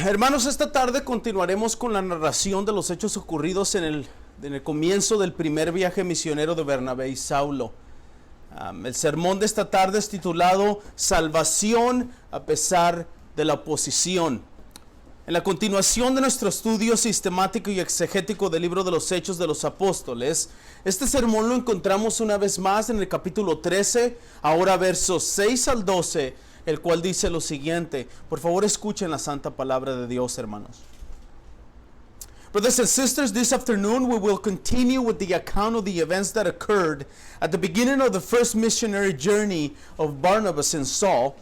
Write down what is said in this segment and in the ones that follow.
Hermanos, esta tarde continuaremos con la narración de los hechos ocurridos en el comienzo del primer viaje misionero de Bernabé y Saulo. El sermón de esta tarde es titulado Salvación a pesar de la oposición. En la continuación de nuestro estudio sistemático y exegético del libro de los Hechos de los Apóstoles, este sermón lo encontramos una vez más en el capítulo 13, ahora versos 6 al 12, el cual dice lo siguiente. Por favor, escuchen la santa palabra de Dios, hermanos. Brothers and sisters, this afternoon we will continue with the account of the events that occurred at the beginning of the first missionary journey of Barnabas and Saul.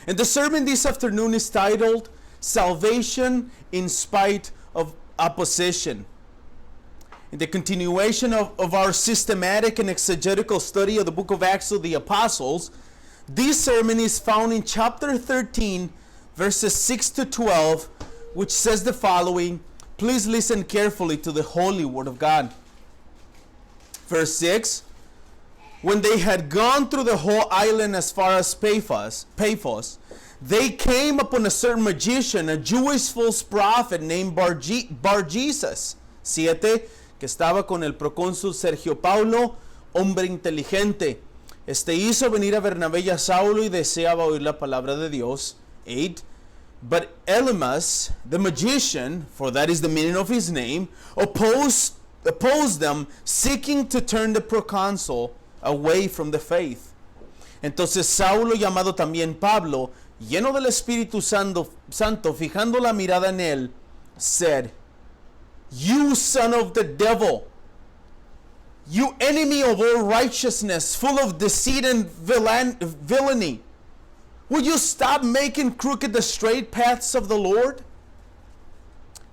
And the sermon this afternoon is titled Salvation in Spite of Opposition. In the continuation of our systematic and exegetical study of the book of Acts of the Apostles, this sermon is found in chapter 13, verses 6 to 12, which says the following. Please listen carefully to the holy word of God. Verse 6, when they had gone through the whole island as far as Paphos, they came upon a certain magician, a Jewish false prophet named Bar-Jesus, 7, que estaba con el procónsul Sergio Paulo, hombre inteligente. Este hizo venir a Bernabé y a Saulo y deseaba oír la palabra de Dios. 8. But Elymas, the magician, for that is the meaning of his name, opposed them, seeking to turn the proconsul away from the faith. Entonces Saulo, llamado también Pablo, lleno del Espíritu Santo, fijando la mirada en él, said, "You son of the devil, you enemy of all righteousness, full of deceit and villainy, will you stop making crooked the straight paths of the Lord?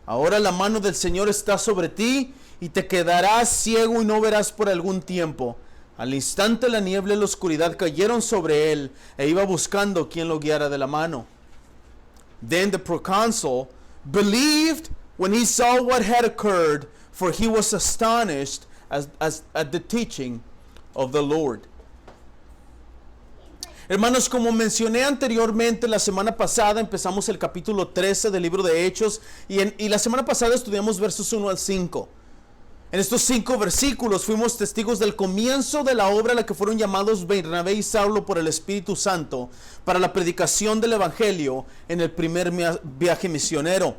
Ahora la mano del Señor está sobre ti y te quedarás ciego y no verás por algún tiempo." Al instante la niebla y la oscuridad cayeron sobre él e iba buscando quien lo guiara de la mano. Then the proconsul believed when he saw what had occurred, for he was astonished at the teaching of the Lord. Hermanos, como mencioné anteriormente, la semana pasada empezamos el capítulo 13 del libro de Hechos y la semana pasada estudiamos versos 1 al 5. En estos 5 versículos fuimos testigos del comienzo de la obra a la que fueron llamados Bernabé y Saulo por el Espíritu Santo para la predicación del Evangelio en el primer viaje misionero.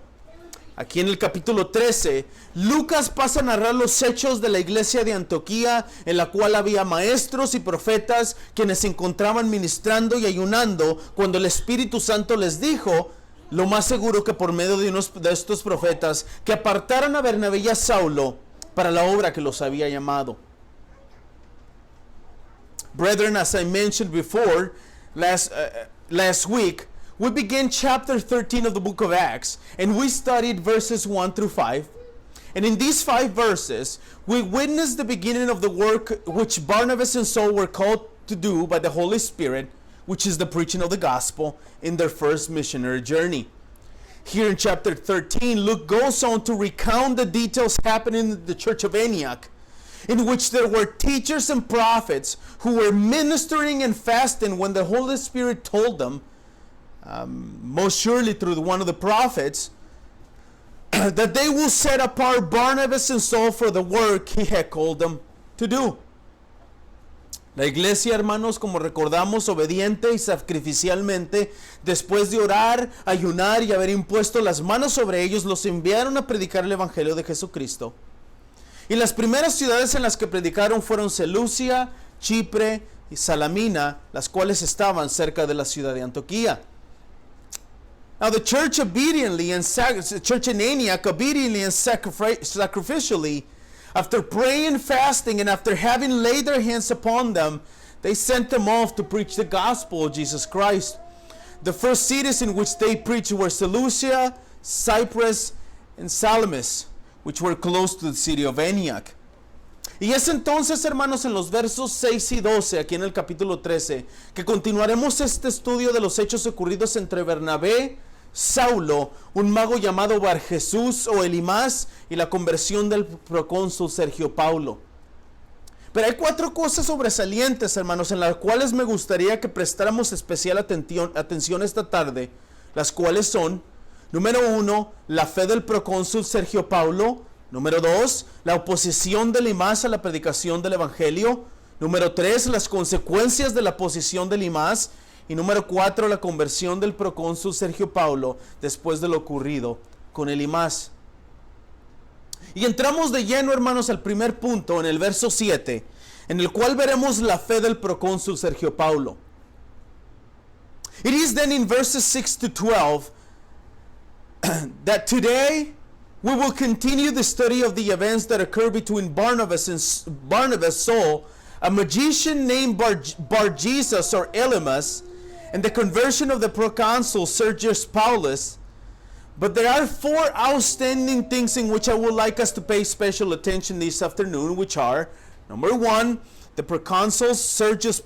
Aquí en el capítulo 13, Lucas pasa a narrar los hechos de la iglesia de Antioquía, en la cual había maestros y profetas quienes se encontraban ministrando y ayunando cuando el Espíritu Santo les dijo, lo más seguro que por medio de estos profetas, que apartaran a Bernabé y a Saulo para la obra que los había llamado. Brethren, as I mentioned before, last week, we began chapter 13 of the book of Acts, and we studied verses 1 through 5. And in these 5 verses, we witnessed the beginning of the work which Barnabas and Saul were called to do by the Holy Spirit, which is the preaching of the gospel in their first missionary journey. Here in chapter 13, Luke goes on to recount the details happening in the church of Antioch, in which there were teachers and prophets who were ministering and fasting when the Holy Spirit told them, most surely through one of the prophets, that they will set apart Barnabas and Saul for the work he had called them to do. La iglesia, hermanos, como recordamos, obediente y sacrificialmente, después de orar, ayunar y haber impuesto las manos sobre ellos, los enviaron a predicar el Evangelio de Jesucristo. Y las primeras ciudades en las que predicaron fueron Seleucia, Chipre y Salamina, las cuales estaban cerca de la ciudad de Antioquía. Now the church church in Antioch obediently and sacrificially, after praying, fasting, and after having laid their hands upon them, they sent them off to preach the gospel of Jesus Christ. The first cities in which they preached were Seleucia, Cyprus, and Salamis, which were close to the city of Antioch. Y es entonces, hermanos, en los versos 6 y 12, aquí en el capítulo 13, que continuaremos este estudio de los hechos ocurridos entre Bernabé, Saulo, un mago llamado Bar-Jesús o Elymas, y la conversión del procónsul Sergio Paulo. Pero hay 4 cosas sobresalientes, hermanos, en las cuales me gustaría que prestáramos especial atención esta tarde, las cuales son Número 1, la fe del procónsul Sergio Paulo. Número 2, la oposición de Elimas a la predicación del evangelio. Número 3, las consecuencias de la posición de Elimas. Y número 4, la conversión del procónsul Sergio Paulo después de lo ocurrido con Elimas. Y entramos de lleno, hermanos, al primer punto en el verso 7, en el cual veremos la fe del procónsul Sergio Paulo. It is then in verses 6 to 12 that today we will continue the study of the events that occurred between Barnabas Saul, a magician named Bar-Jesus or Elymas, and the conversion of the proconsul Sergius Paulus. But there are 4 outstanding things in which I would like us to pay special attention this afternoon, which are, number 1, the proconsul Sergius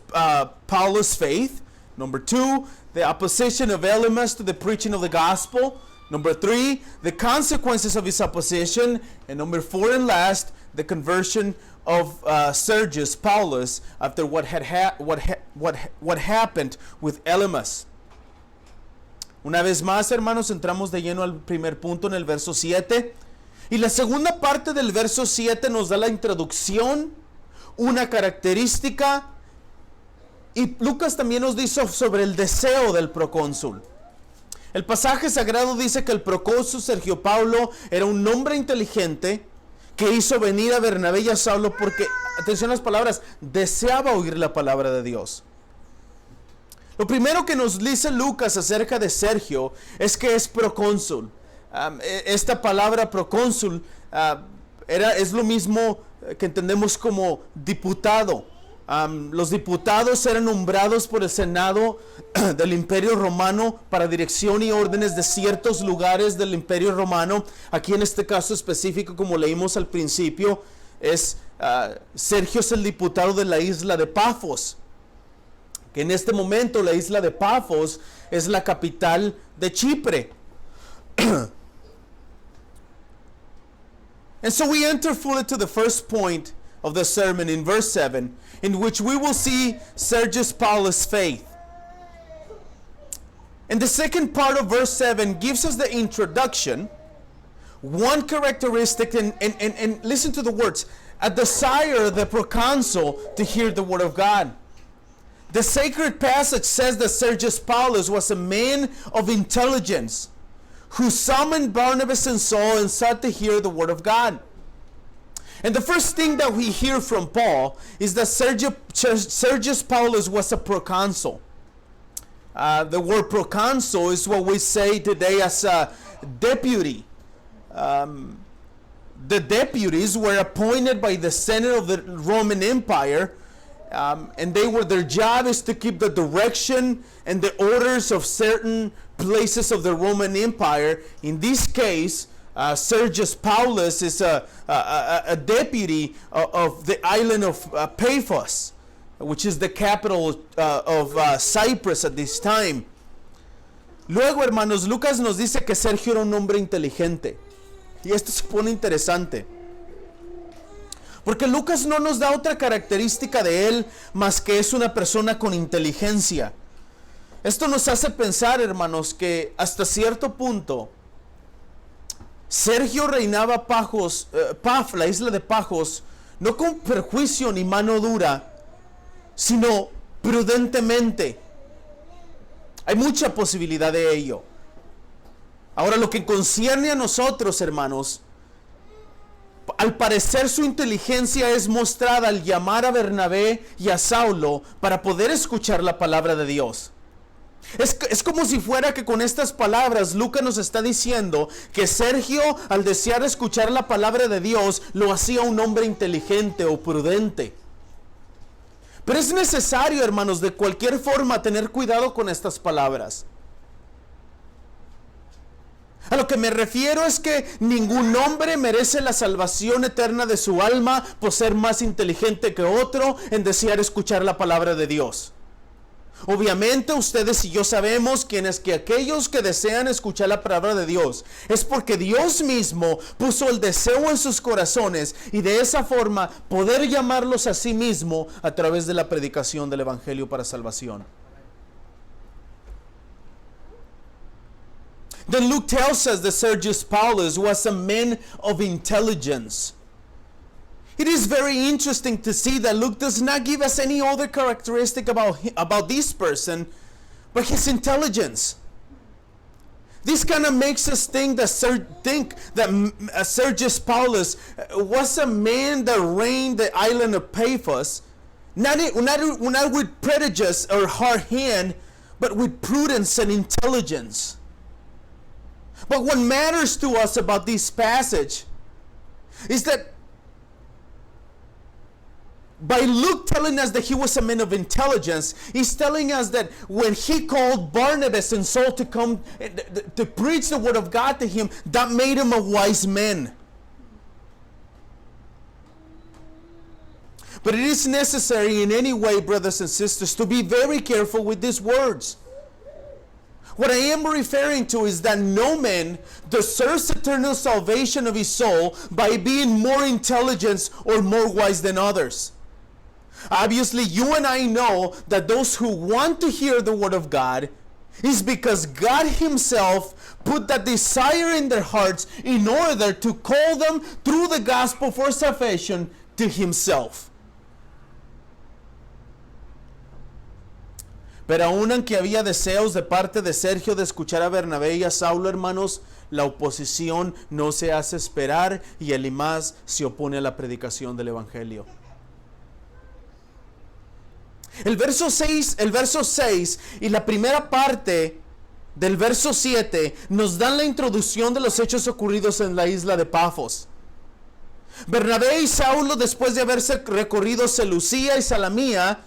Paulus' faith. Number 2, the opposition of Elymas to the preaching of the gospel. Number 3, the consequences of his opposition. And number 4 and last, the conversion of Sergius Paulus after what happened with Elymas. Una vez más, hermanos, entramos de lleno al primer punto en el verso 7. Y la segunda parte del verso 7 nos da la introducción, una característica, y Lucas también nos dice sobre el deseo del procónsul. El pasaje sagrado dice que el procónsul Sergio Paulo era un hombre inteligente que hizo venir a Bernabé y a Saulo porque, atención a las palabras, deseaba oír la palabra de Dios. Lo primero que nos dice Lucas acerca de Sergio es que es procónsul. Esta palabra procónsul es lo mismo que entendemos como diputado. Los diputados eran nombrados por el Senado del Imperio Romano para dirección y órdenes de ciertos lugares del Imperio Romano. Aquí en este caso específico, como leímos al principio, Sergio es el diputado de la isla de Pafos. Que en este momento la isla de Pafos es la capital de Chipre. And so we enter fully to the first point of the sermon in verse 7, in which we will see Sergius Paulus' faith. And the second part of verse 7 gives us the introduction, one characteristic, and listen to the words, a desire of the proconsul to hear the word of God. The sacred passage says that Sergius Paulus was a man of intelligence who summoned Barnabas and Saul and sought to hear the word of God. And the first thing that we hear from Paul is that Sergius Paulus was a proconsul. The word proconsul is what we say today as a deputy. The deputies were appointed by the Senate of the Roman Empire, and their job is to keep the direction and the orders of certain places of the Roman Empire. In this case, Sergius Paulus is a deputy of the island of Paphos, which is the capital of Cyprus at this time. Luego, hermanos, Lucas nos dice que Sergio era un hombre inteligente. Y esto se pone interesante, porque Lucas no nos da otra característica de él más que es una persona con inteligencia. Esto nos hace pensar, hermanos, que hasta cierto punto Sergio reinaba la isla de Pafos, no con perjuicio ni mano dura, sino prudentemente. Hay mucha posibilidad de ello. Ahora, lo que concierne a nosotros, hermanos, al parecer su inteligencia es mostrada al llamar a Bernabé y a Saulo para poder escuchar la palabra de Dios. Es como si fuera que con estas palabras Lucas nos está diciendo que Sergio, al desear escuchar la palabra de Dios, lo hacía un hombre inteligente o prudente. Pero es necesario, hermanos, de cualquier forma tener cuidado con estas palabras. A lo que me refiero es que ningún hombre merece la salvación eterna de su alma por ser más inteligente que otro en desear escuchar la palabra de Dios. Obviamente ustedes y yo sabemos que aquellos que desean escuchar la palabra de Dios es porque Dios mismo puso el deseo en sus corazones y de esa forma poder llamarlos a sí mismo a través de la predicación del Evangelio para salvación. Then Luke tells us that Sergius Paulus was a man of intelligence. It is very interesting to see that Luke does not give us any other characteristic about this person, but his intelligence. This kind of makes us think that Sergius Paulus was a man that reigned the island of Paphos, not with prejudice or hard hand, but with prudence and intelligence. But what matters to us about this passage is that by Luke telling us that he was a man of intelligence, he's telling us that when he called Barnabas and Saul to come to preach the word of God to him, that made him a wise man. But it is necessary in any way, brothers and sisters, to be very careful with these words. What I am referring to is that no man deserves eternal salvation of his soul by being more intelligent or more wise than others. Obviously, you and I know that those who want to hear the word of God is because God himself put that desire in their hearts in order to call them through the gospel for salvation to himself. Pero aun aunque había deseos de parte de Sergio de escuchar a Bernabé y a Saulo, hermanos, la oposición no se hace esperar y Elimas se opone a la predicación del evangelio. El verso 6 y la primera parte del verso 7 nos dan la introducción de los hechos ocurridos en la isla de Pafos. Bernabé y Saulo, después de haberse recorrido Seleucia y Salamina,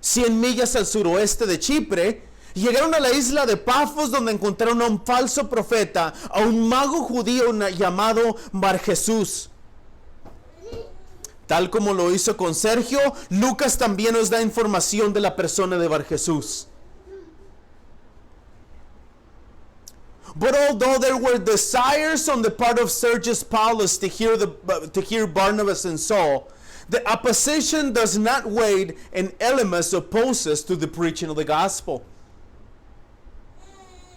100 millas al suroeste de Chipre, llegaron a la isla de Pafos, donde encontraron a un falso profeta, a un mago judío llamado Bar Jesús. Tal como lo hizo con Sergio, Lucas también nos da información de la persona de Bar Jesús. But although there were desires on the part of Sergius Paulus to hear Barnabas and Saul, the opposition does not weigh and Elymas opposes to the preaching of the gospel.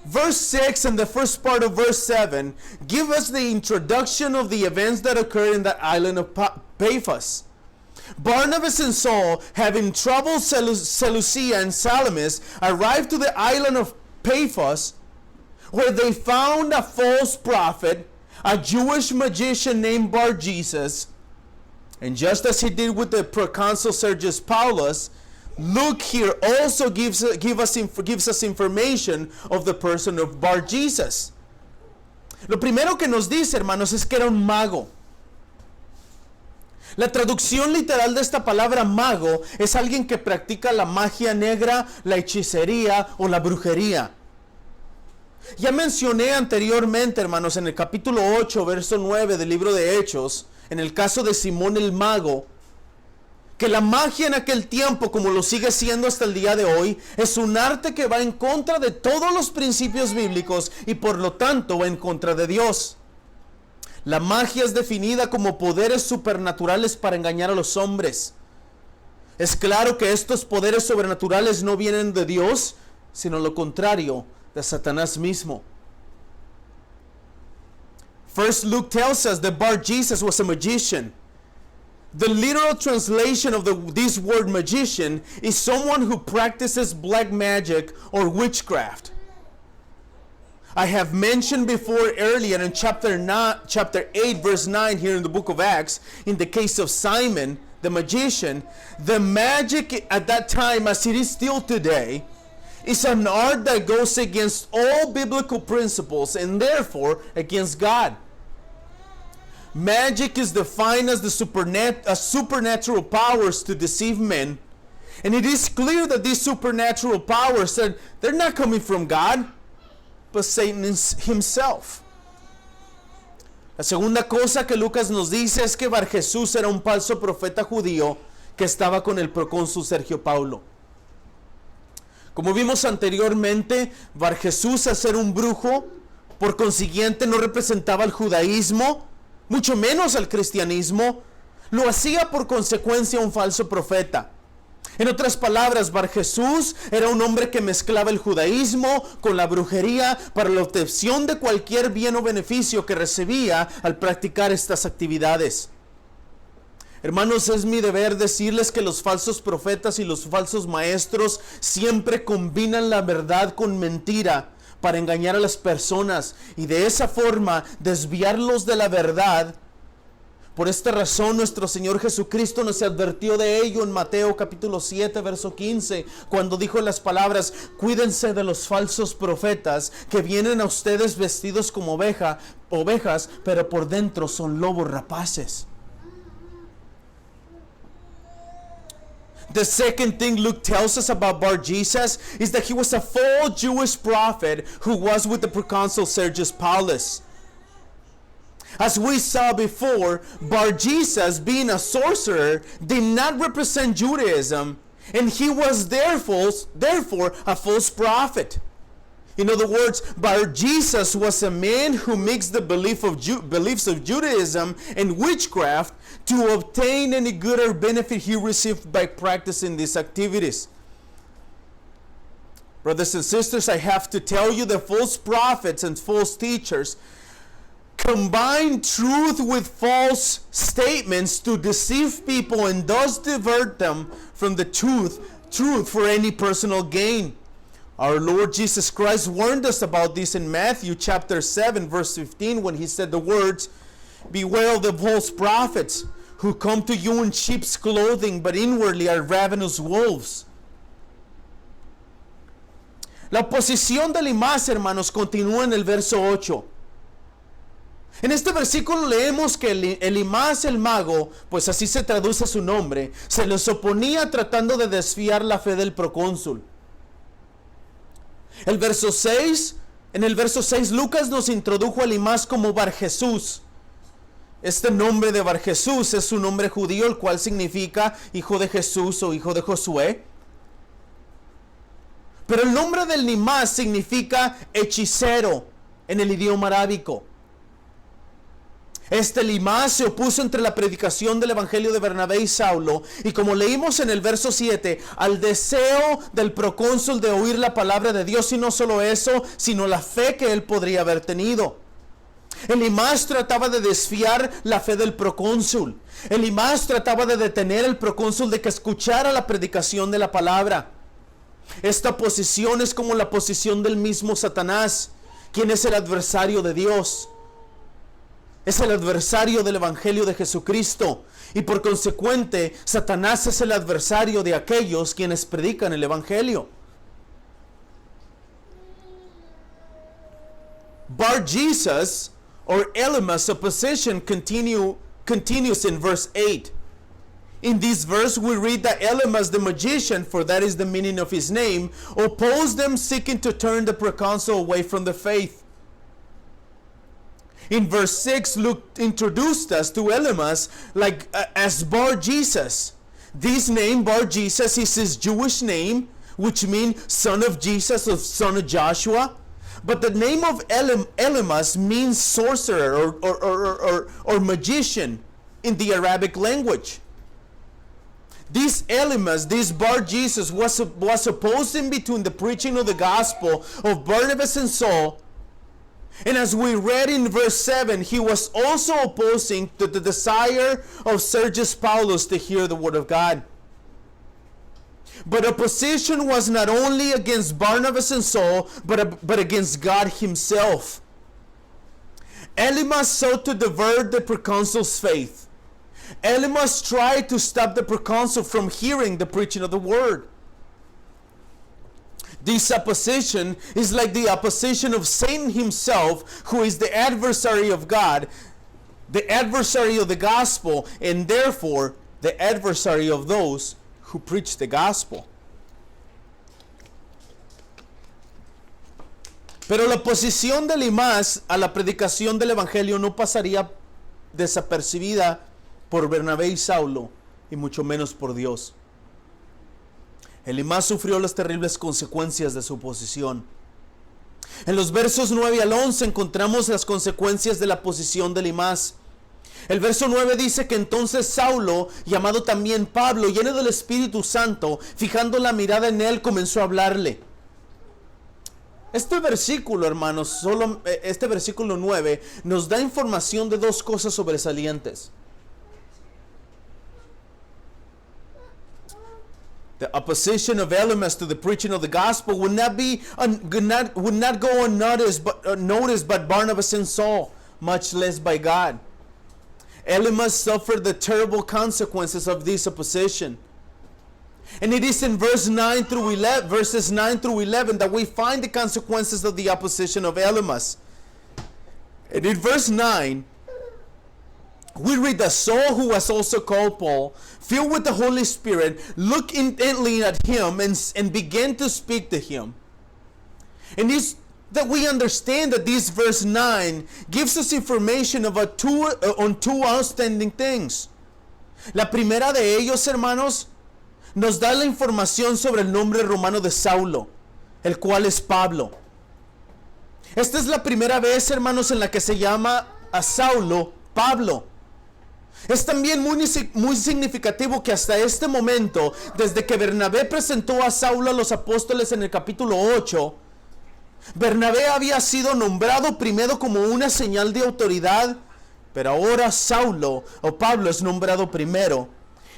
Verse 6 and the first part of verse 7 give us the introduction of the events that occurred in that island of Paphos. Barnabas and Saul, having troubled Seleucia and Salamis, arrived to the island of Paphos, where they found a false prophet, a Jewish magician named Bar Jesus. And just as he did with the proconsul Sergius Paulus, Luke here also gives us information of the person of Bar Jesus. Lo primero que nos dice, hermanos, es que era un mago. La traducción literal de esta palabra mago es alguien que practica la magia negra, la hechicería o la brujería. Ya mencioné anteriormente, hermanos, en el capítulo 8, verso 9 del libro de Hechos, en el caso de Simón el mago, que la magia en aquel tiempo, como lo sigue siendo hasta el día de hoy, es un arte que va en contra de todos los principios bíblicos y por lo tanto va en contra de Dios. La magia es definida como poderes supernaturales para engañar a los hombres. Es claro que estos poderes sobrenaturales no vienen de Dios, sino lo contrario, de Satanás mismo. First, Luke tells us that Bar Jesus was a magician. The literal translation of this word magician is someone who practices black magic or witchcraft. I have mentioned before earlier in chapter 8, verse 9 here in the book of Acts, in the case of Simon, the magician, the magic at that time, as it is still today, is an art that goes against all biblical principles and therefore against God. Magic is defined as supernatural powers to deceive men. And it is clear that these supernatural powers, they're not coming from God, but Satan himself. La segunda cosa que Lucas nos dice es que Bar Jesús era un falso profeta judío que estaba con el procónsul Sergio Paulo. Como vimos anteriormente, Bar Jesús, al ser un brujo, por consiguiente no representaba el judaísmo, mucho menos al cristianismo, lo hacía por consecuencia un falso profeta. En otras palabras, Bar Jesús era un hombre que mezclaba el judaísmo con la brujería para la obtención de cualquier bien o beneficio que recibía al practicar estas actividades. Hermanos, es mi deber decirles que los falsos profetas y los falsos maestros siempre combinan la verdad con mentira para engañar a las personas y de esa forma desviarlos de la verdad. Por esta razón nuestro Señor Jesucristo nos advirtió de ello en Mateo capítulo 7 verso 15, cuando dijo las palabras: cuídense de los falsos profetas que vienen a ustedes vestidos como ovejas, pero por dentro son lobos rapaces. The second thing Luke tells us about Bar Jesus is that he was a full Jewish prophet who was with the proconsul Sergius Paulus. As we saw before, Bar Jesus, being a sorcerer, did not represent Judaism, and he was therefore a false prophet. In other words, Bar Jesus was a man who mixed the beliefs of Judaism and witchcraft to obtain any good or benefit he received by practicing these activities. Brothers and sisters, I have to tell you that false prophets and false teachers combine truth with false statements to deceive people and thus divert them from the truth for any personal gain. Our Lord Jesus Christ warned us about this in Matthew chapter 7 verse 15 when he said the words, "Beware of the false prophets who come to you in sheep's clothing, but inwardly are ravenous wolves." La oposición de Elimas, hermanos, continúa en el verso 8. En este versículo leemos que Elimas el mago, pues así se traduce su nombre, se les oponía tratando de desviar la fe del procónsul. En el verso 6 Lucas nos introdujo a Elimas como Bar Jesús. Este nombre de Bar Jesús es un nombre judío, el cual significa hijo de Jesús o hijo de Josué. Pero el nombre del Elimas significa hechicero en el idioma arábico. Este Elimas se opuso entre la predicación del evangelio de Bernabé y Saulo, y como leímos en el verso 7, al deseo del procónsul de oír la palabra de Dios, y no solo eso, sino la fe que él podría haber tenido. Elimas trataba de desviar la fe del procónsul. Elimas trataba de detener al procónsul de que escuchara la predicación de la palabra. Esta posición es como la posición del mismo Satanás, quien es el adversario de Dios. Es el adversario del evangelio de Jesucristo, y por consecuente Satanás es el adversario de aquellos quienes predican el evangelio. Bar Jesus or Elimas' opposition continues in verse 8. In this verse we read that Elimas the magician, for that is the meaning of his name, opposed them, seeking to turn the proconsul away from the faith. In verse 6, Luke introduced us to Elimas as Bar Jesus. This name, Bar Jesus, is his Jewish name, which means son of Jesus, or son of Joshua. But the name of Elimas means sorcerer or magician in the Arabic language. This Elimas, this Bar Jesus, was opposing between the preaching of the gospel of Barnabas and Saul. And as we read in verse 7, he was also opposing to the desire of Sergius Paulus to hear the word of God. But opposition was not only against Barnabas and Saul, but against God himself. Elimas sought to divert the proconsul's faith. Elimas tried to stop the proconsul from hearing the preaching of the word. This opposition is like the opposition of Satan himself, who is the adversary of God, the adversary of the gospel, and therefore the adversary of those who preach the gospel. Pero la oposición de Elimas a la predicación del evangelio no pasaría desapercibida por Bernabé y Saulo, y mucho menos por Dios. Elimas sufrió las terribles consecuencias de su oposición. En los versos 9 al 11 encontramos las consecuencias de la oposición de Elimas. El verso 9 dice que entonces Saulo, llamado también Pablo, lleno del Espíritu Santo, fijando la mirada en él, comenzó a hablarle. Este versículo, hermanos, este versículo 9 nos da información de dos cosas sobresalientes. The opposition of Elymas to the preaching of the gospel would not go unnoticed, noticed by Barnabas and Saul, much less by God. Elymas suffered the terrible consequences of this opposition. And it is in verses 9 through 11 that we find the consequences of the opposition of Elymas. And in verse 9, we read that Saul, who was also called Paul, filled with the Holy Spirit, looked intently at him and began to speak to him. And it's that we understand that this verse 9 gives us information on two outstanding things. La primera de ellos, hermanos, nos da la información sobre el nombre romano de Saulo, el cual es Pablo. Esta es la primera vez, hermanos, en la que se llama a Saulo Pablo. Es también muy significativo que hasta este momento, desde que Bernabé presentó a Saulo a los apóstoles en el capítulo 8, Bernabé había sido nombrado primero como una señal de autoridad, pero ahora Saulo o Pablo es nombrado primero.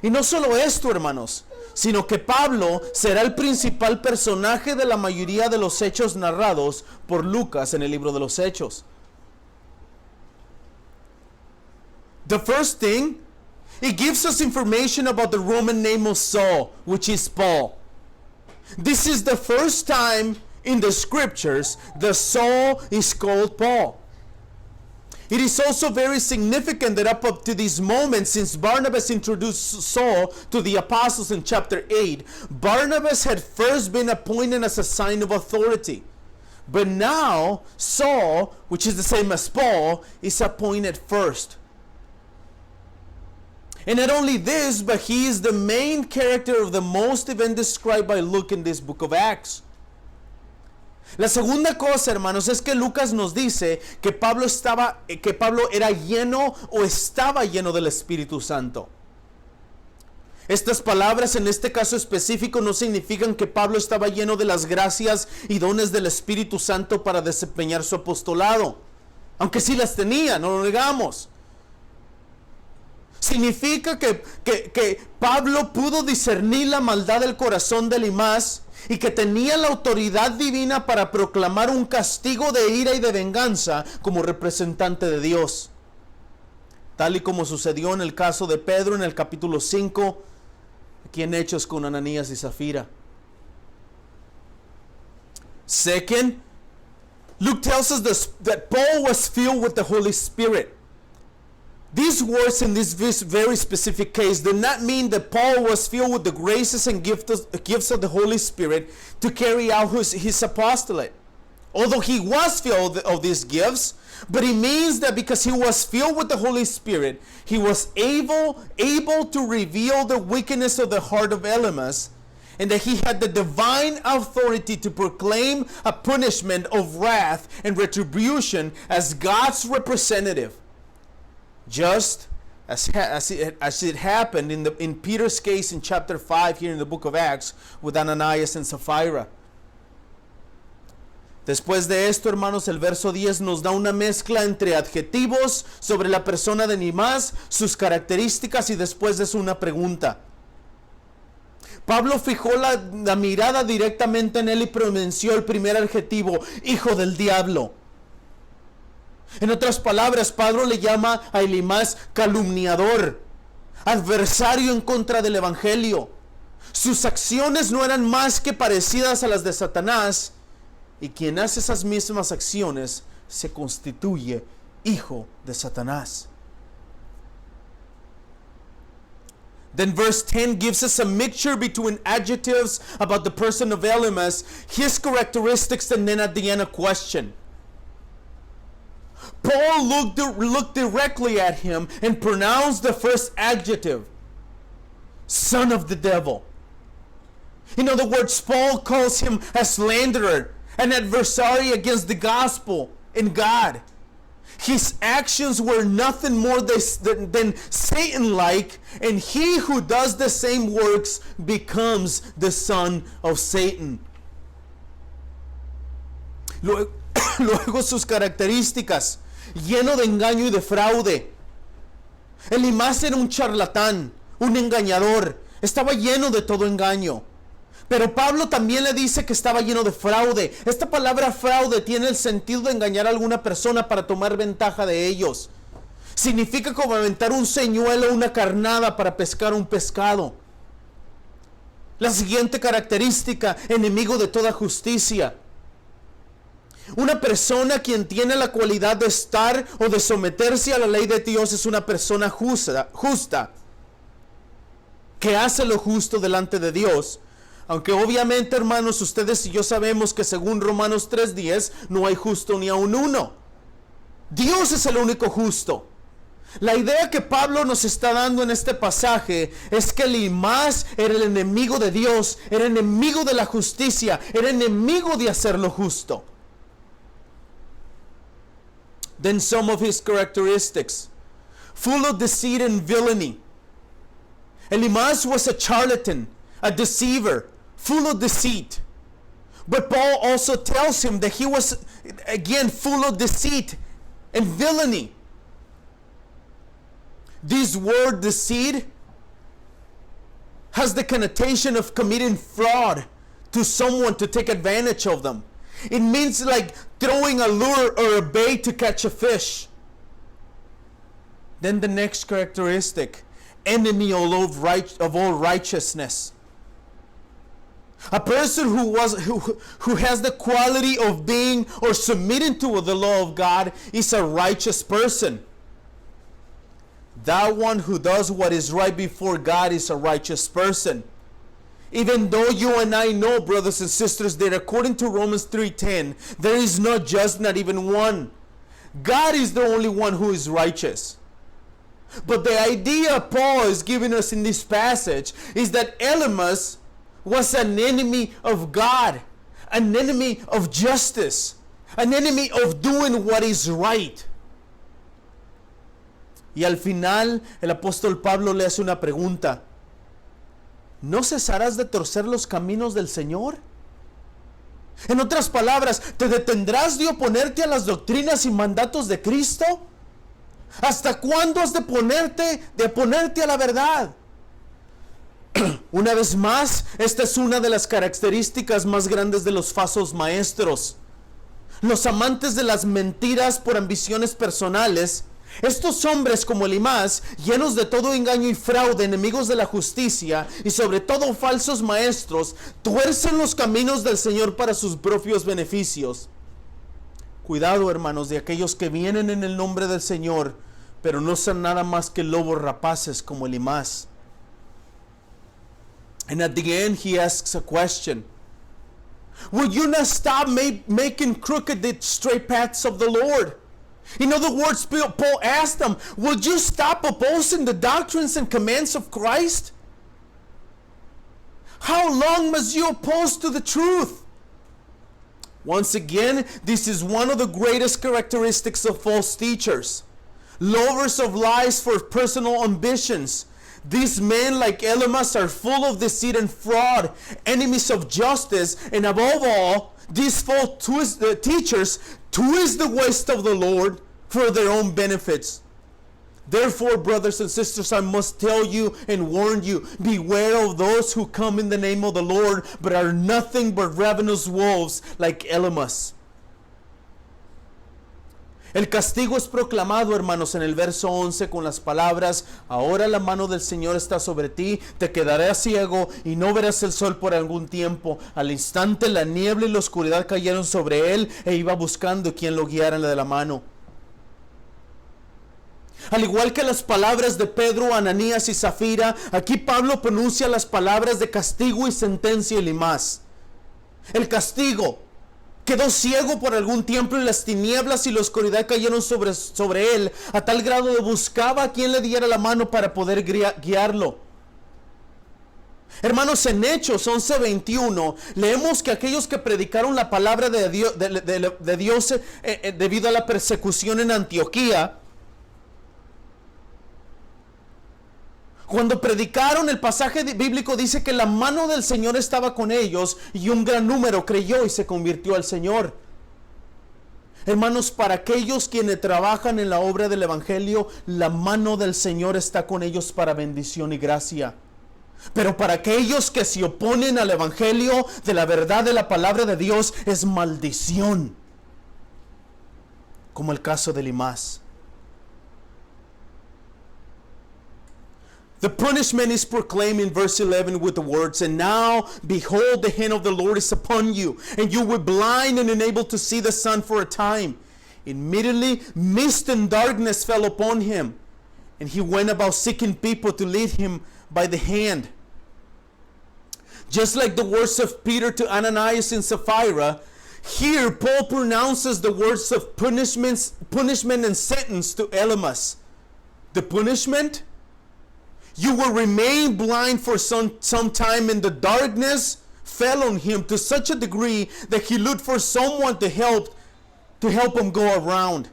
Y no solo esto, hermanos, sino que Pablo será el principal personaje de la mayoría de los hechos narrados por Lucas en el libro de los Hechos. The first thing, it gives us information about the Roman name of Saul, which is Paul. This is the first time in the scriptures that Saul is called Paul. It is also very significant that up to this moment, since Barnabas introduced Saul to the apostles in chapter 8, Barnabas had first been appointed as a sign of authority. But now, Saul, which is the same as Paul, is appointed first. And not only this, but he is the main character of the most event described by Luke in this book of Acts. La segunda cosa, hermanos, es que Lucas nos dice que Pablo era lleno o estaba lleno del Espíritu Santo. Estas palabras en este caso específico no significan que Pablo estaba lleno de las gracias y dones del Espíritu Santo para desempeñar su apostolado, aunque sí las tenía, no lo negamos. Significa que Pablo pudo discernir la maldad del corazón de Elimas y que tenía la autoridad divina para proclamar un castigo de ira y de venganza como representante de Dios, tal y como sucedió en el caso de Pedro en el capítulo 5, aquí en Hechos con Ananías y Zafira. Second, Luke tells us that Paul was filled with the Holy Spirit. These words in this very specific case do not mean that Paul was filled with the graces and gifts of the Holy Spirit to carry out his apostolate. Although he was filled of these gifts, but it means that because he was filled with the Holy Spirit, he was able to reveal the wickedness of the heart of Elymas, and that he had the divine authority to proclaim a punishment of wrath and retribution as God's representative. Just as it happened in Peter's case in chapter 5 here in the book of Acts with Ananias and Sapphira. Después de esto, hermanos, el verso 10 nos da una mezcla entre adjetivos sobre la persona de Elimas, sus características y después de eso una pregunta. Pablo fijó la mirada directamente en él y pronunció el primer adjetivo, hijo del diablo. En otras palabras, Pablo le llama a Elimas calumniador, adversario en contra del evangelio. Sus acciones no eran más que parecidas a las de Satanás, y quien hace esas mismas acciones se constituye hijo de Satanás. Then verse 10 gives us a mixture between adjectives about the person of Elymas, his characteristics, and then at the end a question. Paul looked directly at him and pronounced the first adjective, son of the devil. In other words, Paul calls him a slanderer, an adversary against the gospel and God. His actions were nothing more than Satan-like, and he who does the same works becomes the son of Satan. Luego sus características, lleno de engaño y de fraude. Elimas era un charlatán, un engañador, estaba lleno de todo engaño. Pero Pablo también le dice que estaba lleno de fraude. Esta palabra fraude tiene el sentido de engañar a alguna persona para tomar ventaja de ellos. Significa como aventar un señuelo o una carnada para pescar un pescado. La siguiente característica, enemigo de toda justicia. Una persona quien tiene la cualidad de estar o de someterse a la ley de Dios es una persona justa, que hace lo justo delante de Dios. Aunque obviamente, hermanos, ustedes y yo sabemos que según Romanos 3:10 no hay justo ni aun uno. Dios es el único justo. La idea que Pablo nos está dando en este pasaje es que Elimas era el enemigo de Dios, era enemigo de la justicia, era enemigo de hacer lo justo. Then some of his characteristics, full of deceit and villainy. Elimas was a charlatan, a deceiver, full of deceit. But Paul also tells him that he was, again, full of deceit and villainy. This word deceit has the connotation of committing fraud to someone to take advantage of them. It means like throwing a lure or a bait to catch a fish. Then the next characteristic, enemy of all righteousness. A person who has the quality of being or submitting to the law of God is a righteous person. That one who does what is right before God is a righteous person. Even though you and I know, brothers and sisters, that according to Romans 3:10, there is not just, not even one. God is the only one who is righteous. But the idea Paul is giving us in this passage is that Elimas was an enemy of God, an enemy of justice, an enemy of doing what is right. Y al final, el apóstol Pablo le hace una pregunta. ¿No cesarás de torcer los caminos del Señor? En otras palabras, ¿te detendrás de oponerte a las doctrinas y mandatos de Cristo? ¿Hasta cuándo has de oponerte a la verdad? Una vez más, esta es una de las características más grandes de los falsos maestros. Los amantes de las mentiras por ambiciones personales. Estos hombres como Elimas, llenos de todo engaño y fraude, enemigos de la justicia y sobre todo falsos maestros, tuercen los caminos del Señor para sus propios beneficios. Cuidado, hermanos, de aquellos que vienen en el nombre del Señor, pero no son nada más que lobos rapaces como Elimas. And at the end he asks a question. Will you not stop making crooked the straight paths of the Lord? In other words, Paul asked them, will you stop opposing the doctrines and commands of Christ? How long must you oppose to the truth? Once again, this is one of the greatest characteristics of false teachers. Lovers of lies for personal ambitions. These men, like Elimas, are full of deceit and fraud, enemies of justice, and above all, these false teachers twist the ways of the Lord for their own benefits. Therefore, brothers and sisters, I must tell you and warn you, beware of those who come in the name of the Lord, but are nothing but ravenous wolves like Elimas. El castigo es proclamado, hermanos, en el verso 11 con las palabras: ahora la mano del Señor está sobre ti, te quedarás ciego y no verás el sol por algún tiempo. Al instante la niebla y la oscuridad cayeron sobre él e iba buscando quien lo guiara de la mano. Al igual que las palabras de Pedro, Ananías y Zafira, aquí Pablo pronuncia las palabras de castigo y sentencia y Elimas. El castigo: quedó ciego por algún tiempo y las tinieblas y la oscuridad cayeron sobre él, a tal grado de buscaba a quien le diera la mano para poder guiarlo. Hermanos, en Hechos 11:21 leemos que aquellos que predicaron la palabra de Dios debido a la persecución en Antioquía, cuando predicaron, el pasaje bíblico dice que la mano del Señor estaba con ellos y un gran número creyó y se convirtió al Señor. Hermanos, para aquellos quienes trabajan en la obra del Evangelio, la mano del Señor está con ellos para bendición y gracia. Pero para aquellos que se oponen al Evangelio de la verdad de la palabra de Dios, es maldición, como el caso de Elimas. The punishment is proclaimed in verse 11 with the words, "And now, behold, the hand of the Lord is upon you, and you were blind and unable to see the sun for a time." Immediately, mist and darkness fell upon him, and he went about seeking people to lead him by the hand. Just like the words of Peter to Ananias and Sapphira, here Paul pronounces the words of punishment and sentence to Elimas. The punishment: you will remain blind for some time, and the darkness fell on him to such a degree that he looked for someone to help him go around.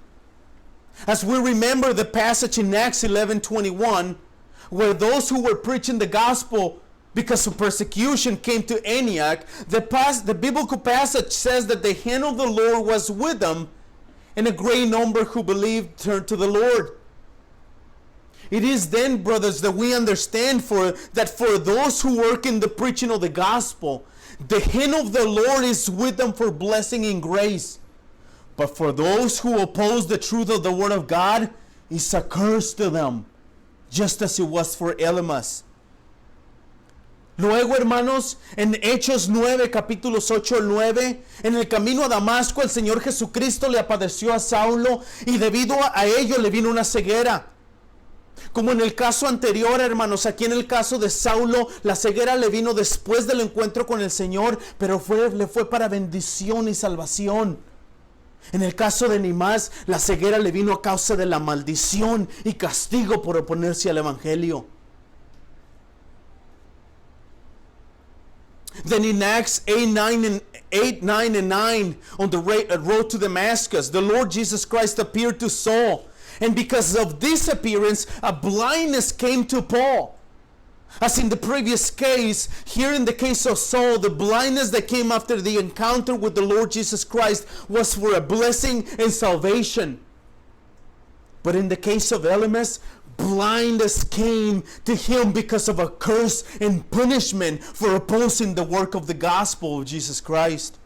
As we remember the passage in Acts 11:21, where those who were preaching the gospel because of persecution came to Antioch, the biblical passage says that the hand of the Lord was with them, and a great number who believed turned to the Lord. It is then, brothers, that we understand that for those who work in the preaching of the gospel, the hand of the Lord is with them for blessing and grace. But for those who oppose the truth of the word of God, it's a curse to them, just as it was for Elimas. Luego, hermanos, en Hechos 9, capítulos 8 al 9, en el camino a Damasco, el Señor Jesucristo le apareció a Saulo y debido a ello le vino una ceguera. Como en el caso anterior, hermanos, aquí en el caso de Saulo, la ceguera le vino después del encuentro con el Señor, pero le fue para bendición y salvación. En el caso de Elimas, la ceguera le vino a causa de la maldición y castigo por oponerse al Evangelio. Then in Acts 8, 9, and 9, on the road to Damascus, the Lord Jesus Christ appeared to Saul. And because of this appearance, a blindness came to Paul. As in the previous case, here in the case of Saul, the blindness that came after the encounter with the Lord Jesus Christ was for a blessing and salvation. But in the case of Elimas, blindness came to him because of a curse and punishment for opposing the work of the gospel of Jesus Christ.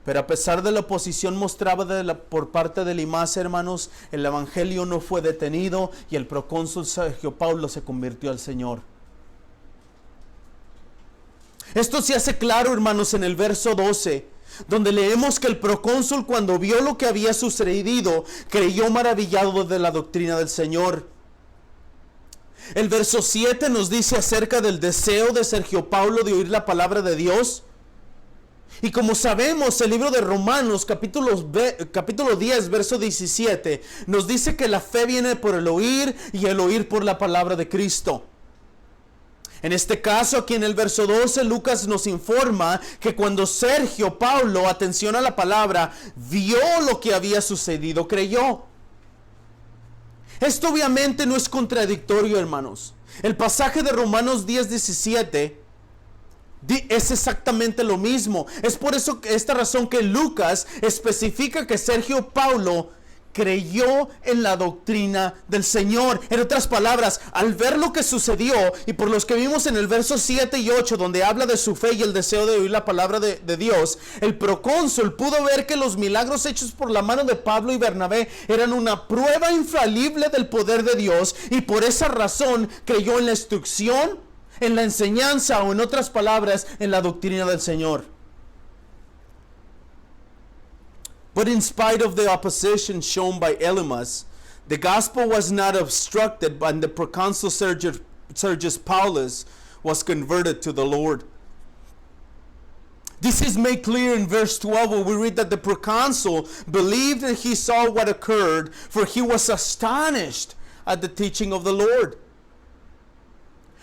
Pero a pesar de la oposición mostrada por parte de Elimas, hermanos, el evangelio no fue detenido y el procónsul Sergio Paulo se convirtió al Señor. Esto se hace claro, hermanos, en el verso 12, donde leemos que el procónsul, cuando vio lo que había sucedido, creyó maravillado de la doctrina del Señor. El verso 7 nos dice acerca del deseo de Sergio Paulo de oír la palabra de Dios. Y como sabemos, el libro de Romanos, capítulo 10, verso 17, nos dice que la fe viene por el oír y el oír por la palabra de Cristo. En este caso, aquí en el verso 12, Lucas nos informa que cuando Sergio Paulo, atención a la palabra, vio lo que había sucedido, creyó. Esto obviamente no es contradictorio, hermanos. El pasaje de Romanos 10, 17 es exactamente lo mismo. Es por esta razón que Lucas especifica que Sergio Paulo creyó en la doctrina del Señor. En otras palabras, al ver lo que sucedió, y por los que vimos en el verso 7 y 8, donde habla de su fe y el deseo de oír la palabra de Dios, el procónsul pudo ver que los milagros hechos por la mano de Pablo y Bernabé eran una prueba infalible del poder de Dios, y por esa razón creyó en la instrucción, en la enseñanza, o en otras palabras, en la doctrina del Señor. But in spite of the opposition shown by Elimas, the gospel was not obstructed, and the proconsul Sergius Paulus was converted to the Lord. This is made clear in verse 12, where we read that the proconsul believed and he saw what occurred, for he was astonished at the teaching of the Lord.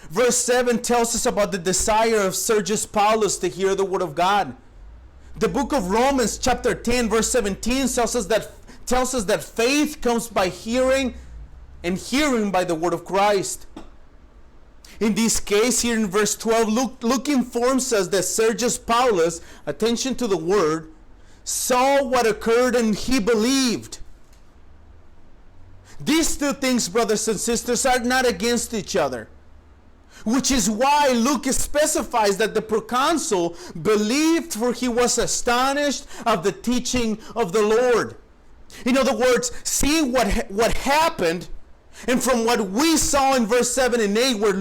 Verse 7 tells us about the desire of Sergius Paulus to hear the word of God. The book of Romans chapter 10 verse 17 tells us that faith comes by hearing, and hearing by the word of Christ. In this case, here in verse 12, Luke informs us that Sergius Paulus, attention to the word, saw what occurred and he believed. These two things, brothers and sisters, are not against each other. Which is why Luke specifies that the proconsul believed, for he was astonished of the teaching of the Lord. In other words, seeing what happened, and from what we saw in verse 7 and 8, where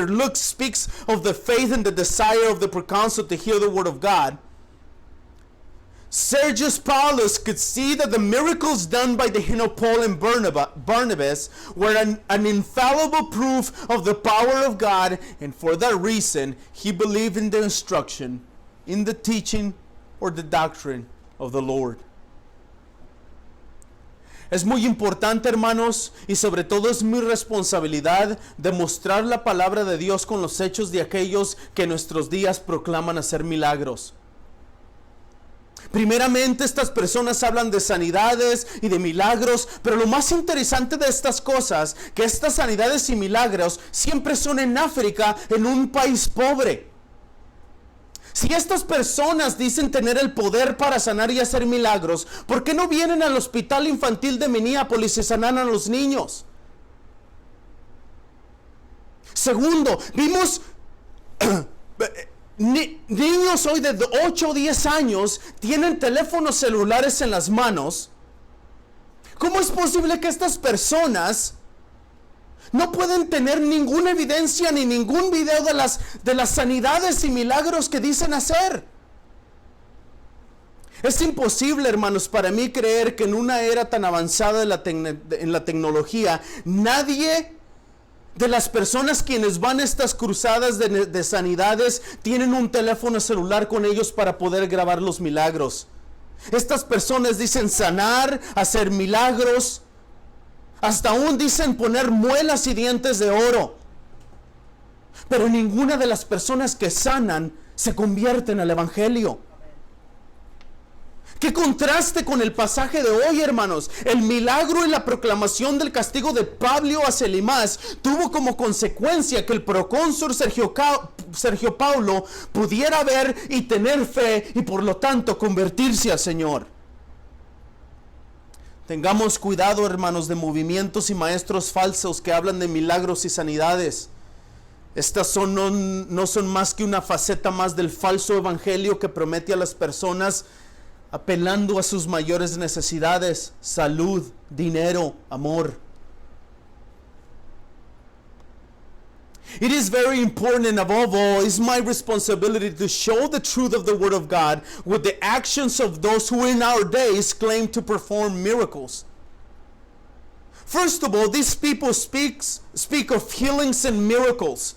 Luke speaks of the faith and the desire of the proconsul to hear the word of God, Sergius Paulus could see that the miracles done by the hand of Paul and Barnabas were an infallible proof of the power of God, and for that reason, he believed in the instruction, in the teaching, or the doctrine of the Lord. Es muy importante, hermanos, y sobre todo es mi responsabilidad demostrar la palabra de Dios con los hechos de aquellos que en nuestros días proclaman hacer milagros. Primeramente, estas personas hablan de sanidades y de milagros, pero lo más interesante de estas cosas, que estas sanidades y milagros siempre son en África, en un país pobre. Si estas personas dicen tener el poder para sanar y hacer milagros, ¿por qué no vienen al hospital infantil de Minneapolis y sanan a los niños? Segundo, vimos niños hoy de 8 o 10 años tienen teléfonos celulares en las manos. ¿Cómo es posible que estas personas no pueden tener ninguna evidencia ni ningún video de las sanidades y milagros que dicen hacer? Es imposible, hermanos, para mí creer que en una era tan avanzada en la tecnología, nadie de las personas quienes van a estas cruzadas de sanidades tienen un teléfono celular con ellos para poder grabar los milagros. Estas personas dicen sanar, hacer milagros, hasta aún dicen poner muelas y dientes de oro. Pero ninguna de las personas que sanan se convierten al evangelio. ¡Qué contraste con el pasaje de hoy, hermanos! El milagro y la proclamación del castigo de Publio hacia Elimas tuvo como consecuencia que el procónsul Sergio Paulo pudiera ver y tener fe y por lo tanto convertirse al Señor. Tengamos cuidado, hermanos, de movimientos y maestros falsos que hablan de milagros y sanidades. Estas no son más que una faceta más del falso evangelio que promete a las personas apelando a sus mayores necesidades: salud, dinero, amor. It is very important, and above all, it's my responsibility to show the truth of the Word of God with the actions of those who in our days claim to perform miracles. First of all, these people speak of healings and miracles.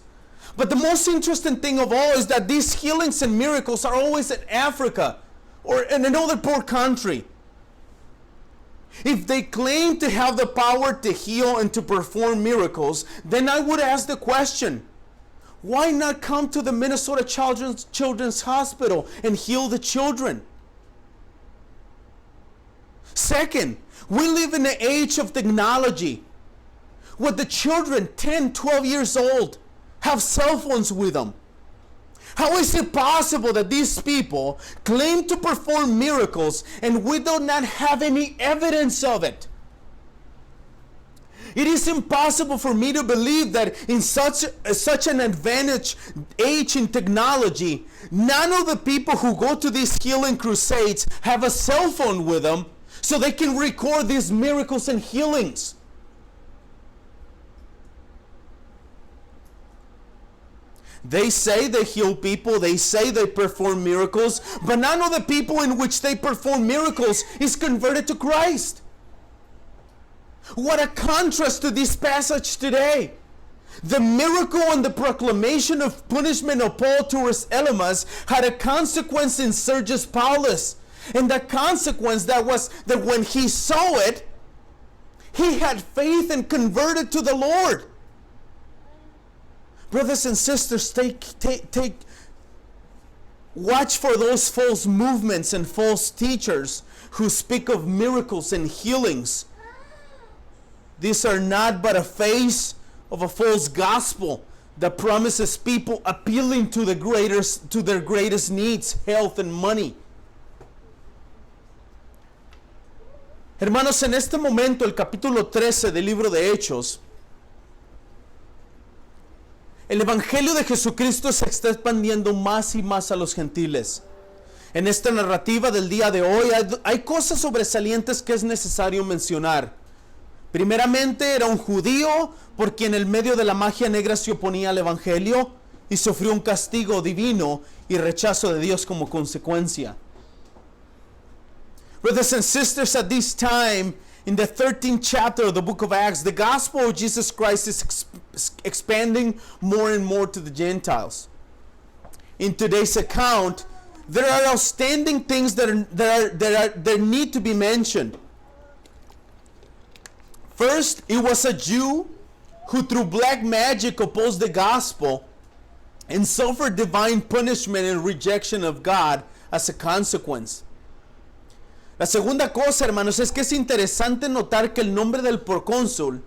But the most interesting thing of all is that these healings and miracles are always in Africa or in another poor country. If they claim to have the power to heal and to perform miracles, then I would ask the question, why not come to the Minnesota Children's Hospital and heal the children? Second, we live in the age of technology, where the children 10, 12 years old have cell phones with them. How is it possible that these people claim to perform miracles and we do not have any evidence of it? It is impossible for me to believe that in such an advanced age in technology, none of the people who go to these healing crusades have a cell phone with them so they can record these miracles and healings. They say they heal people, they say they perform miracles, but none of the people in which they perform miracles is converted to Christ. What a contrast to this passage today. The miracle and the proclamation of punishment of Paul towards Elymas had a consequence in Sergius Paulus. And the consequence that was that when he saw it, he had faith and converted to the Lord. Brothers and sisters, watch for those false movements and false teachers who speak of miracles and healings. These are not but a face of a false gospel that promises people appealing to their greatest needs, health and money. Hermanos, en este momento, el capítulo 13 del libro de Hechos, el evangelio de Jesucristo se está expandiendo más y más a los gentiles. En esta narrativa del día de hoy hay cosas sobresalientes que es necesario mencionar. Primeramente, era un judío por quien en medio de la magia negra se oponía al evangelio y sufrió un castigo divino y rechazo de Dios como consecuencia. Brothers and sisters, at this time, in the 13th chapter of the book of Acts, the gospel of Jesus Christ is expanding more and more to the Gentiles. In today's account, there are outstanding things that need to be mentioned. First, it was a Jew who through black magic opposed the gospel and suffered divine punishment and rejection of God as a consequence. La segunda cosa, hermanos, es que es interesante notar que el nombre del procónsul,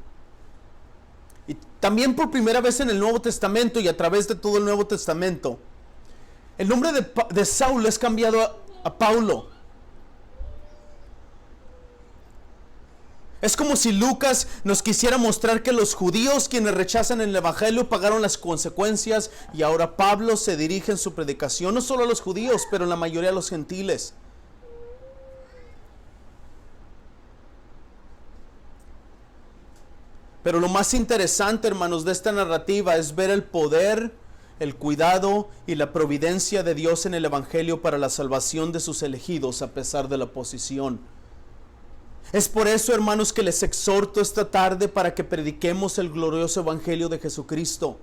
y también por primera vez en el Nuevo Testamento y a través de todo el Nuevo Testamento, el nombre de Saulo es cambiado a Paulo. Es como si Lucas nos quisiera mostrar que los judíos quienes rechazan el evangelio pagaron las consecuencias y ahora Pablo se dirige en su predicación no solo a los judíos, pero en la mayoría a los gentiles. Pero lo más interesante, hermanos, de esta narrativa es ver el poder, el cuidado y la providencia de Dios en el evangelio para la salvación de sus elegidos a pesar de la oposición. Es por eso, hermanos, que les exhorto esta tarde para que prediquemos el glorioso evangelio de Jesucristo.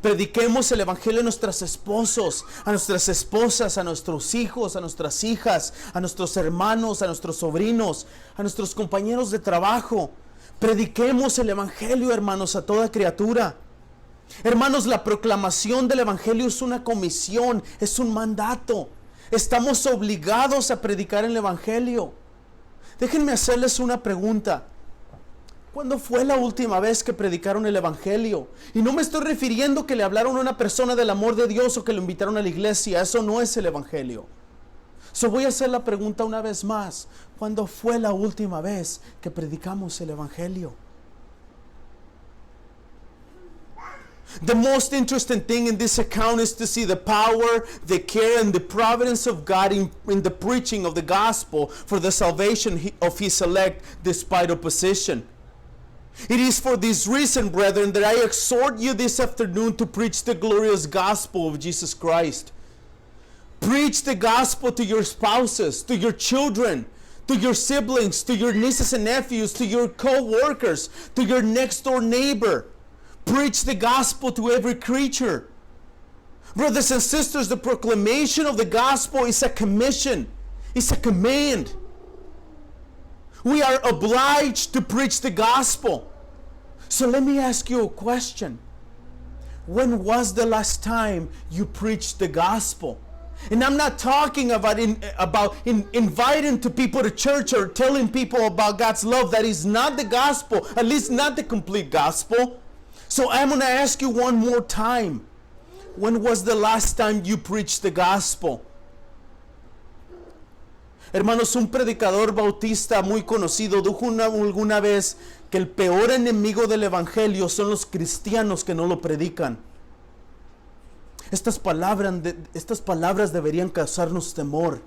Prediquemos el evangelio a nuestros esposos, a nuestras esposas, a nuestros hijos, a nuestras hijas, a nuestros hermanos, a nuestros sobrinos, a nuestros compañeros de trabajo. Prediquemos el evangelio, hermanos, a toda criatura. Hermanos, la proclamación del evangelio es una comisión, es un mandato. Estamos obligados a predicar el evangelio. Déjenme hacerles una pregunta. ¿Cuándo fue la última vez que predicaron el evangelio? Y no me estoy refiriendo que le hablaron a una persona del amor de Dios o que lo invitaron a la iglesia. Eso no es el evangelio. Voy a hacer la pregunta una vez más. ¿Cuándo fue la última vez que predicamos el evangelio? The most interesting thing in this account is to see the power, the care, and the providence of God in the preaching of the gospel for the salvation of His elect despite opposition. It is for this reason, brethren, that I exhort you this afternoon to preach the glorious gospel of Jesus Christ. Preach the gospel to your spouses, to your children, to your siblings, to your nieces and nephews, to your co-workers, to your next door neighbor. Preach the gospel to every creature. Brothers and sisters, the proclamation of the gospel is a commission. It's a command. We are obliged to preach the gospel. So let me ask you a question. When was the last time you preached the gospel? And I'm not talking about inviting to people to church or telling people about God's love. That is not the gospel, at least not the complete gospel. So I'm going to ask you one more time. When was the last time you preached the gospel? Hermanos, un predicador bautista muy conocido dijo alguna vez que el peor enemigo del evangelio son los cristianos que no lo predican. Estas palabras deberían causarnos temor.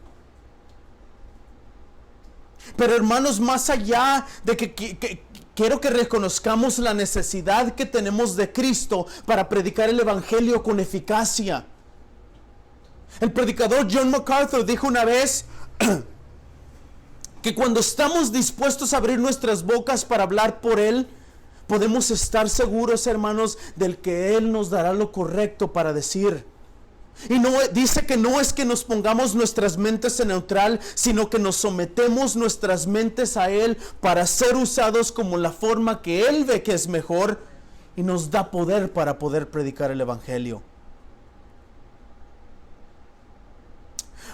Pero hermanos, más allá de que quiero que reconozcamos la necesidad que tenemos de Cristo para predicar el evangelio con eficacia. El predicador John MacArthur dijo una vez que cuando estamos dispuestos a abrir nuestras bocas para hablar por Él, podemos estar seguros, hermanos, del que Él nos dará lo correcto para decir. Y no dice que no es que nos pongamos nuestras mentes en neutral, sino que nos sometemos nuestras mentes a Él para ser usados como la forma que Él ve que es mejor. y nos da poder para poder predicar el evangelio.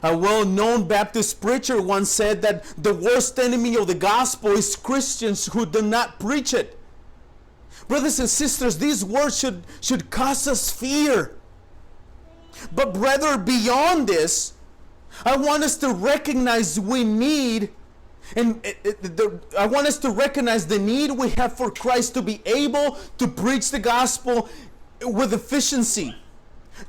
A well-known Baptist preacher once said that the worst enemy of the gospel is Christians who do not preach it. Brothers and sisters, these words should cause us fear. But brother, beyond this, I want us to recognize we need, I want us to recognize the need we have for Christ to be able to preach the gospel with efficiency.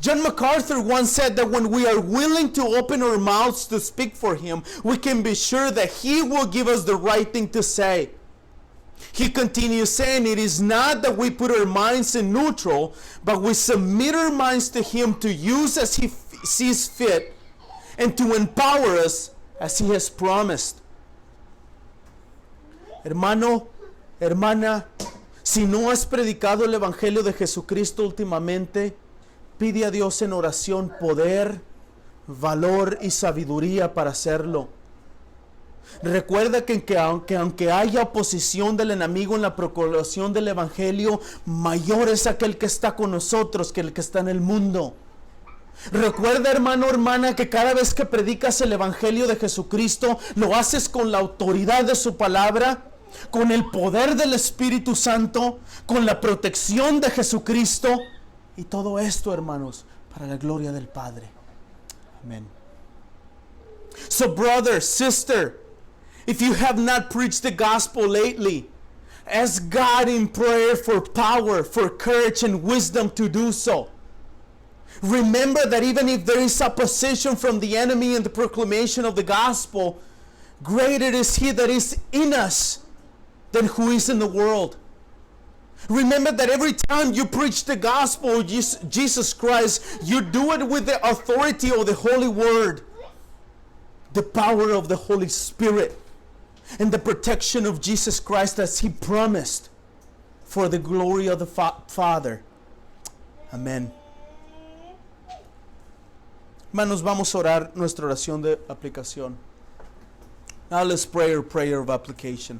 John MacArthur once said that when we are willing to open our mouths to speak for Him, we can be sure that He will give us the right thing to say. He continues saying, it is not that we put our minds in neutral, but we submit our minds to Him to use as He sees fit and to empower us as He has promised. Hermano, hermana, si no has predicado el Evangelio de Jesucristo últimamente, pide a Dios en oración poder, valor y sabiduría para hacerlo. Recuerda que aunque haya oposición del enemigo en la proclamación del Evangelio, mayor es aquel que está con nosotros que el que está en el mundo. Recuerda, hermano, hermana, que cada vez que predicas el Evangelio de Jesucristo, lo haces con la autoridad de su palabra, con el poder del Espíritu Santo, con la protección de Jesucristo, y todo esto, hermanos, para la gloria del Padre. Amén. So, brother, sister, if you have not preached the gospel lately, ask God in prayer for power, for courage and wisdom to do so. Remember that even if there is opposition from the enemy in the proclamation of the gospel, greater is He that is in us than who is in the world. Remember that every time you preach the gospel of Jesus Christ, you do it with the authority of the Holy Word, the power of the Holy Spirit, and the protection of Jesus Christ as He promised, for the glory of the Father. Amén. Hermanos, vamos a orar nuestra oración de aplicación. Now let's pray our prayer of application.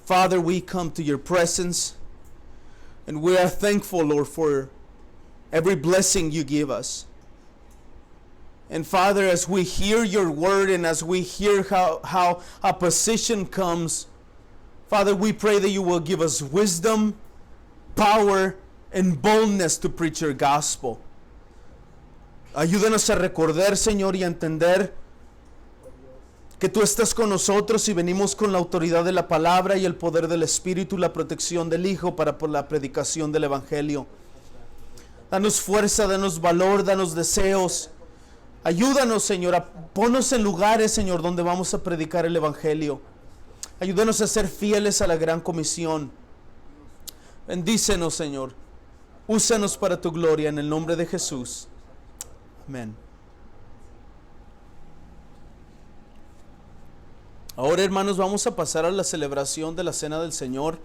Father, we come to your presence, and we are thankful, Lord, for every blessing you give us. And Father, as we hear your word and as we hear how opposition comes, Father, we pray that you will give us wisdom, power, and boldness to preach your gospel. Ayúdanos a recordar, Señor, y a entender que tú estás con nosotros y venimos con la autoridad de la palabra y el poder del Espíritu y la protección del Hijo para por la predicación del Evangelio. Danos fuerza, danos valor, danos deseos. Ayúdanos, Señor, ponnos en lugares, Señor, donde vamos a predicar el Evangelio. Ayúdanos a ser fieles a la gran comisión. Bendícenos, Señor. Úsanos para tu gloria en el nombre de Jesús. Amén. Ahora, hermanos, vamos a pasar a la celebración de la Cena del Señor.